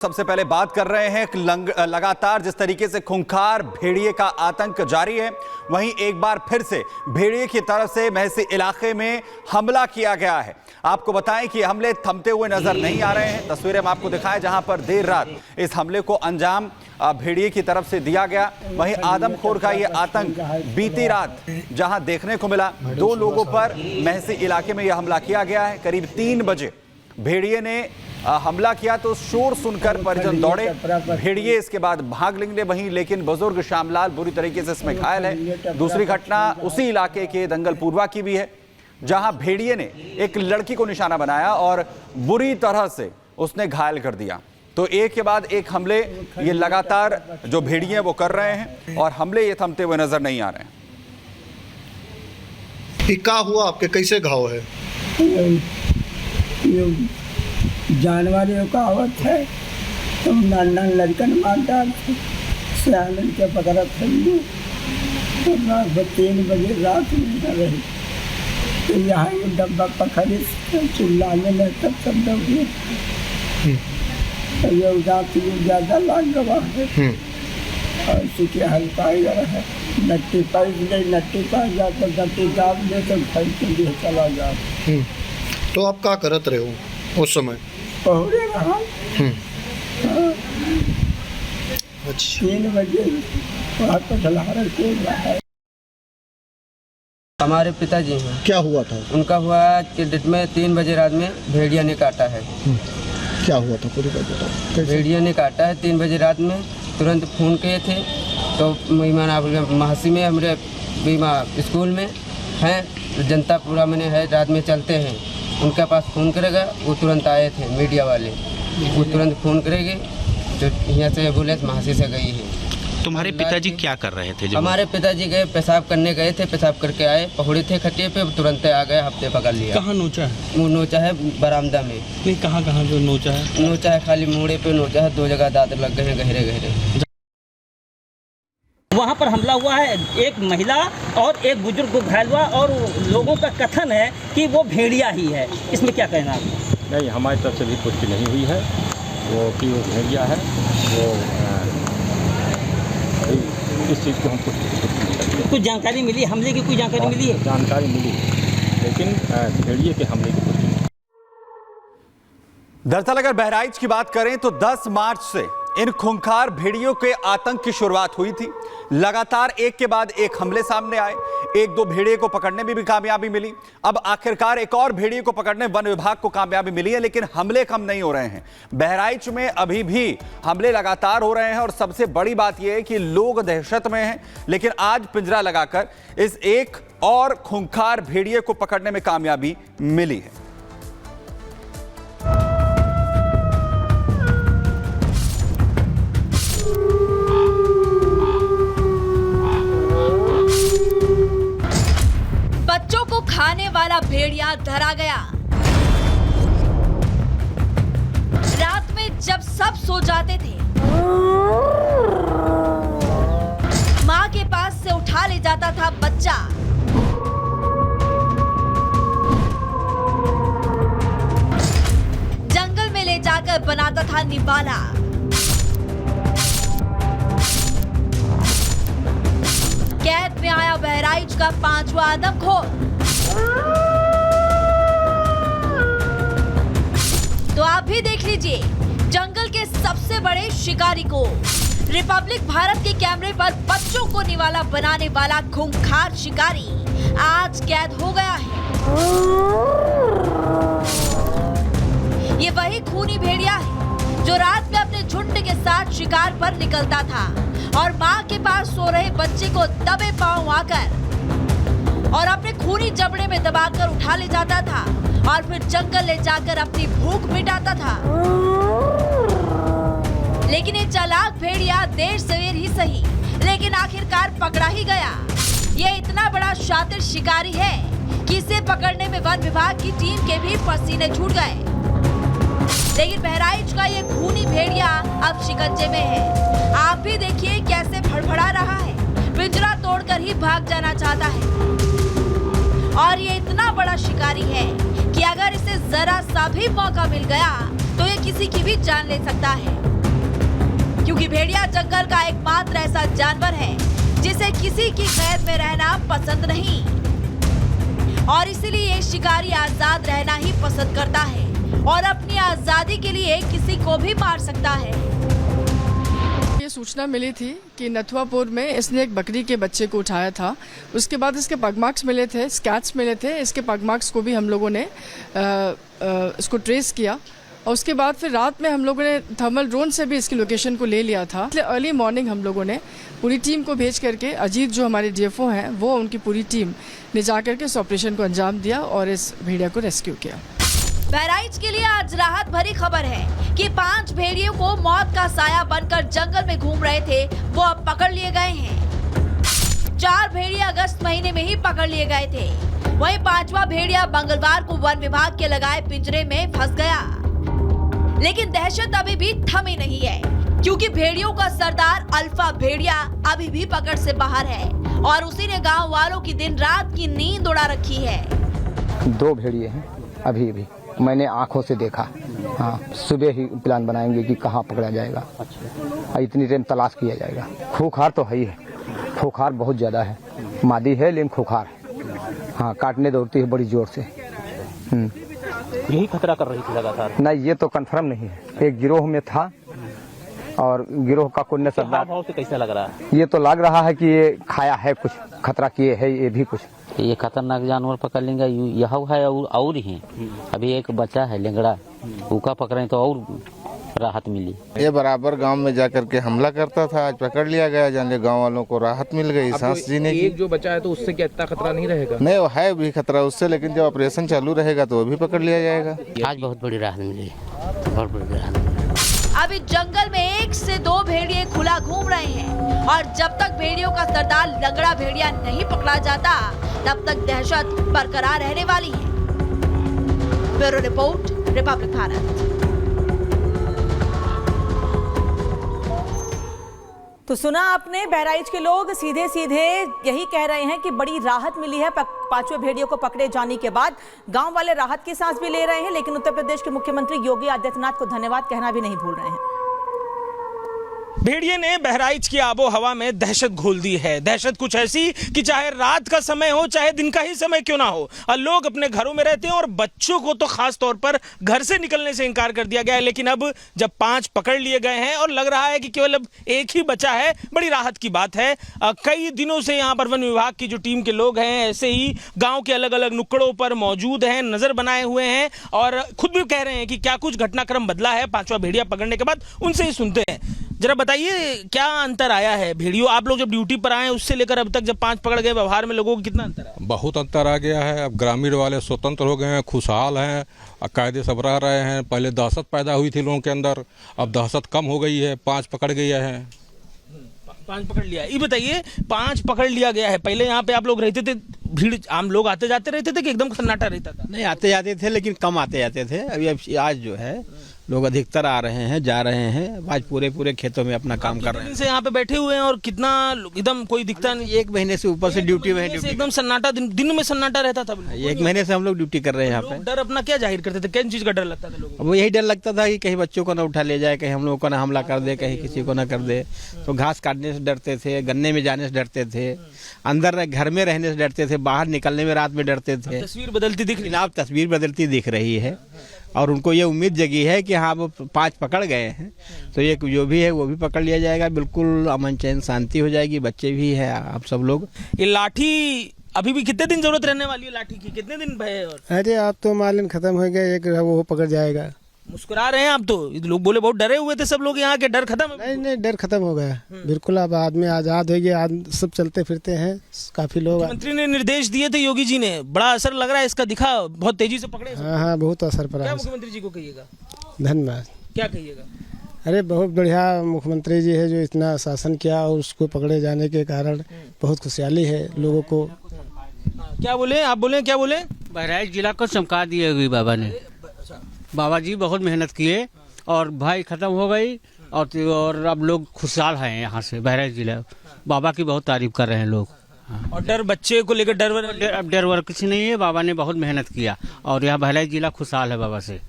सबसे पहले बात कर रहे हैं लगातार जिस तरीके से खूंखार भेड़िए का आतंक जारी है, वहीं एक बार फिर से भेड़िए की तरफ से महसी इलाके में हमला किया गया है। आपको बताएं कि हमले थमते हुए नजर नहीं आ रहे हैं। तस्वीरें हम आपको दिखाएं जहां पर देर रात इस हमले को अंजाम भेड़िए की तरफ से दिया गया। वहीं आदमखोर का यह आतंक बीती रात जहां देखने को मिला, 2 लोगों पर महसी इलाके में यह हमला किया गया है। करीब 3 बजे भेड़िए ने हमला किया तो शोर सुनकर परिजन दौड़े। भेड़िए इसके बाद भाग निकले वहीं, लेकिन बुजुर्ग श्यामलाल बुरी तरीके से इसमें घायल है। दूसरी घटना उसी इलाके के दंगलपुरवा की भी है, जहां भेड़िए ने एक लड़की को निशाना बनाया और बुरी तरह से उसने घायल कर दिया। तो एक के बाद एक हमले ये लगातार जो भेड़िए वो कर रहे हैं और हमले ये थमते हुए नजर नहीं आ रहे हैं। क्या हुआ आपके, कैसे घाव है? जानवरों का आवत है तो नाना लड़कन मार डालते सियान के पकड़ा थे तो रात 3 बजे रात में न रही तो यहाँ डब्बा पकड़े चिल्लाने में तब सब दौड़े तो ये रात में ज़्यादा लाग गवा है और इसी के हल्का है। नट्टी पाई गई, नट्टी पाई जाता नट्टी दाब दे तो घर के लिए चला जाता। तो आप क्या करत रहे हो उस समय? पहुँचे रहा। अच्छा, 3 बजे वहाँ पर ढलार खेल रहा है। हमारे पिताजी हैं। क्या हुआ था? उनका हुआ कि डेट में 3 बजे रात में भेड़िया ने काटा है। क्या हुआ था पूरी बात बताओ। भेड़िया ने काटा है 3 बजे रात में, तुरंत फोन किए थे तो महसी में हमारे बीमा स्कूल में हैं, जनतापुरा में है, रात में चलते हैं, उनके पास फ़ोन करेगा। वो तुरंत आए थे मीडिया वाले, वो तुरंत फ़ोन करेंगे तो यहाँ से एम्बुलेंस महसी से गई है। तुम्हारे पिताजी क्या कर रहे थे? हमारे पिताजी गए पेशाब करने गए थे, पेशाब करके आए, पहुड़े थे खटिए पे, तुरंत आ गए, हफ्ते पकड़ लिया। कहाँ नोचा है? मुँह नोचा है बरामदा में। नहीं, कहाँ कहाँ जो नोचा है? नोचा है खाली मुड़े पे नोचा है, 2 जगह दांत लग गए हैं गहरे गहरे। वहाँ पर हमला हुआ है, एक महिला और एक बुजुर्ग को घायल हुआ और लोगों का कथन है कि वो भेड़िया ही है। इसमें क्या कहना है? नहीं, हमारी तरफ से भी पुष्टि नहीं हुई है वो कि वो भेड़िया है। वो इस चीज़ को हम पुष्टि नहीं करते। कुछ जानकारी मिली, हमले की कोई जानकारी मिली है? जानकारी मिली, लेकिन भेड़िए के हमले की पुष्टि नहीं। दरअसल अगर बहराइच की बात करें तो 10 मार्च से इन खूंखार भेड़ियों के आतंक की शुरुआत हुई थी। लगातार एक के बाद एक हमले सामने आए, 1-2 भेड़िए को पकड़ने में भी कामयाबी मिली। अब आखिरकार एक और भेड़िए को पकड़ने वन विभाग को कामयाबी मिली है, लेकिन हमले कम नहीं हो रहे हैं। बहराइच में अभी भी हमले लगातार हो रहे हैं और सबसे बड़ी बात यह है कि लोग दहशत में हैं, लेकिन आज पिंजरा लगाकर इस एक और खूंखार भेड़िए को पकड़ने में कामयाबी मिली है। बच्चों को खाने वाला भेड़िया धरा गया। रात में जब सब सो जाते थे, मां के पास से उठा ले जाता था बच्चा। जंगल में ले जाकर बनाता था निवाला। कैद में आया बहराइच का 5वां आदमखोर। तो आप भी देख लीजिए जंगल के सबसे बड़े शिकारी को। रिपब्लिक भारत के कैमरे पर बच्चों को निवाला बनाने वाला खूंखार शिकारी आज कैद हो गया है। ये वही खूनी भेड़िया है जो रात में अपने झुंड के साथ शिकार पर निकलता था और मां के पास सो रहे बच्चे को दबे पांव आकर और अपने खूनी जबड़े में दबाकर उठा ले जाता था और फिर जंगल ले जाकर अपनी भूख मिटाता था। लेकिन ये चालाक भेड़िया देर सवेर ही सही, लेकिन आखिरकार पकड़ा ही गया। ये इतना बड़ा शातिर शिकारी है कि इसे पकड़ने में वन विभाग की टीम के भी पसीने छूट गए। लेकिन बहराइच का ये खूनी भेड़िया अब शिकंजे में है। आप भी देखिए कैसे फड़फड़ा रहा है, पिंजरा तोड़कर ही भाग जाना चाहता है। और ये इतना बड़ा शिकारी है कि अगर इसे जरा सा भी मौका मिल गया तो ये किसी की भी जान ले सकता है। क्योंकि भेड़िया जंगल का एकमात्र ऐसा जानवर है जिसे किसी की कैद में रहना पसंद नहीं और इसीलिए ये शिकारी आजाद रहना ही पसंद करता है और अपनी आजादी के लिए किसी को भी मार सकता है। ये सूचना मिली थी कि नथुआपुर में इसने एक बकरी के बच्चे को उठाया था। उसके बाद इसके पगमार्क्स मिले थे, स्कैच मिले थे। इसके पगमार्क्स को भी हम लोगों ने इसको ट्रेस किया और उसके बाद फिर रात में हम लोगों ने थर्मल ड्रोन से भी इसकी लोकेशन को ले लिया था। अर्ली मॉर्निंग हम लोगों ने पूरी टीम को भेज करके अजीत जो हमारे डीएफओ हैं वो उनकी पूरी टीम ने जा करके इस ऑपरेशन को अंजाम दिया और इस भेड़िया को रेस्क्यू किया। बहराइच के लिए आज राहत भरी खबर है कि 5 भेड़ियों को मौत का साया बनकर जंगल में घूम रहे थे वो अब पकड़ लिए गए हैं। 4 भेड़िया अगस्त महीने में ही पकड़ लिए गए थे। वहीं 5वां भेड़िया मंगलवार को वन विभाग के लगाए पिंजरे में फंस गया। लेकिन दहशत अभी भी थमी नहीं है क्योंकि भेड़ियों का सरदार अल्फा भेड़िया अभी भी पकड़ से बाहर है और उसी ने गाँव वालों की दिन रात की नींद उड़ा रखी है। 2 भेड़िए हैं अभी भी मैंने आंखों से देखा। हाँ, सुबह ही प्लान बनाएंगे कि कहाँ पकड़ा जाएगा। इतनी टाइम तलाश किया जाएगा। खूंखार तो है ही है, खूंखार बहुत ज्यादा है। मादी है लेकिन खूंखार है। हाँ, काटने दौड़ती है बड़ी जोर से। यही खतरा कर रही थी लगातार? नहीं, ये तो कंफर्म नहीं है। एक गिरोह में था और गिरोह का कोई सरदार। भाव से कैसा लग रहा है? ये तो लग रहा है कि ये खाया है, कुछ खतरा किए है ये भी कुछ। ये खतरनाक जानवर पकड़ लेंगे यह है और ही अभी एक बच्चा है लेंगड़ा, उका पकड़े तो और राहत मिली। ये बराबर गांव में जाकर के हमला करता था, आज पकड़ लिया गया। जाने गांव वालों को राहत मिल गई सांस जीने की। एक जो बचा है तो उससे क्या इतना खतरा नहीं रहेगा? नहीं, वो है भी खतरा उससे, लेकिन जब ऑपरेशन चालू रहेगा तो वो भी पकड़ लिया जाएगा। आज बहुत बड़ी राहत मिली, बहुत बड़ी राहत मिली। अभी जंगल में 1 से 2 भेड़िए खुला घूम रहे हैं और जब तक भेड़ियों का सरदार लंगड़ा भेड़िया नहीं पकड़ा जाता तब तक दहशत बरकरार रहने वाली है। Bureau report, Republic Bharat. तो सुना आपने, बहराइच के लोग सीधे सीधे यही कह रहे हैं कि बड़ी राहत मिली है 5वें भेड़ियों को पकड़े जाने के बाद। गांव वाले राहत की सांस भी ले रहे हैं, लेकिन उत्तर प्रदेश के मुख्यमंत्री योगी आदित्यनाथ को धन्यवाद कहना भी नहीं भूल रहे हैं। भेड़िए ने बहराइच की आबो हवा में दहशत घोल दी है। दहशत कुछ ऐसी कि चाहे रात का समय हो चाहे दिन का ही समय क्यों ना हो, लोग अपने घरों में रहते हैं और बच्चों को तो खास तौर पर घर से निकलने से इनकार कर दिया गया है। लेकिन अब जब 5 पकड़ लिए गए हैं और लग रहा है कि केवल अब एक ही बचा है, बड़ी राहत की बात है। कई दिनों से यहाँ पर वन विभाग की जो टीम के लोग हैं ऐसे ही गाँव के अलग अलग नुक्कड़ों पर मौजूद हैं, नजर बनाए हुए हैं और खुद भी कह रहे हैं कि क्या कुछ घटनाक्रम बदला है 5वां भेड़िया पकड़ने के बाद। उनसे ही सुनते हैं। जरा बताइए क्या अंतर आया है भेड़ियों, आप लोग जब ड्यूटी पर आए उससे लेकर अब तक जब 5 पकड़ गए, व्यवहार में लोगों को कितना अंतर है? बहुत अंतर आ गया है। अब ग्रामीण वाले स्वतंत्र हो गए हैं, खुशहाल हैं, कायदे सब रह रहे हैं। पहले दहशत पैदा हुई थी लोगों के अंदर, अब दहशत कम हो गई है। 5 पकड़ गया है। 5 पकड़ लिया। ये बताइए 5 पकड़ लिया गया है, पहले यहाँ पे आप लोग रहते थे, भीड़ आम लोग आते जाते रहते थे कि एकदम सन्नाटा रहता था? नहीं, आते जाते थे लेकिन कम आते जाते थे। अभी आज जो है लोग अधिकतर आ रहे हैं, जा रहे हैं। आज पूरे खेतों में अपना काम कर रहे हैं। से यहाँ पे बैठे हुए हैं और कितना एकदम कोई दिखता नहीं। 1 महीने से ऊपर से ड्यूटी में एकदम सन्नाटा, दिन में सन्नाटा रहता था। 1 महीने से हम लोग ड्यूटी कर रहे हैं यहाँ पे। डर अपना क्या जाहिर करते थे, किन चीज का डर लगता था लोगों को? वो यही डर लगता था कि कहीं बच्चों को ना उठा ले जाए, कहीं हम लोगों को ना हमला कर दे, कहीं किसी को ना कर दे। तो घास काटने से डरते थे, गन्ने में जाने से डरते थे, अंदर घर में रहने से डरते थे, बाहर निकलने में रात में डरते थे। तस्वीर बदलती दिख रही है। अब तस्वीर बदलती दिख रही है और उनको ये उम्मीद जगी है कि हाँ वो 5 पकड़ गए हैं तो ये जो भी है वो भी पकड़ लिया जाएगा। बिल्कुल अमन चैन शांति हो जाएगी। बच्चे भी हैं, आप सब लोग। ये लाठी अभी भी कितने दिन जरूरत रहने वाली है लाठी की? कितने दिन भय? और अरे आप तो मालूम खत्म हो गया, एक वो पकड़ जाएगा। मुस्कुरा रहे हैं आप तो, लोग बोले बहुत डरे हुए थे सब लोग यहाँ के, डर खत्म? नहीं, डर खत्म हो गया बिल्कुल। अब आदमी आजाद हो गया, सब चलते फिरते हैं। काफी लोग, मुख्यमंत्री ने निर्देश दिए थे योगी जी ने, बड़ा असर लग रहा है इसका, दिखा बहुत तेजी से पकड़े। हाँ, बहुत असर पड़ा। क्या मुख्यमंत्री जी को कहिएगा? धन्यवाद। क्या कहिएगा? अरे बहुत बढ़िया मुख्यमंत्री जी है जो इतना शासन किया और उसको पकड़े जाने के कारण बहुत खुशहाली है लोगों को। क्या बोले आप? बोले क्या बोले? बहराइच जिला को चमका दिए हुई बाबा ने। बाबा जी बहुत मेहनत किए और भाई खत्म हो गई और अब लोग खुशहाल हैं। यहाँ से बहराइच जिला बाबा की बहुत तारीफ कर रहे हैं लोग। और डर बच्चे को लेकर डर वर कुछ नहीं है। बाबा ने बहुत मेहनत किया और यहाँ बहराइच जिला खुशहाल है बाबा से।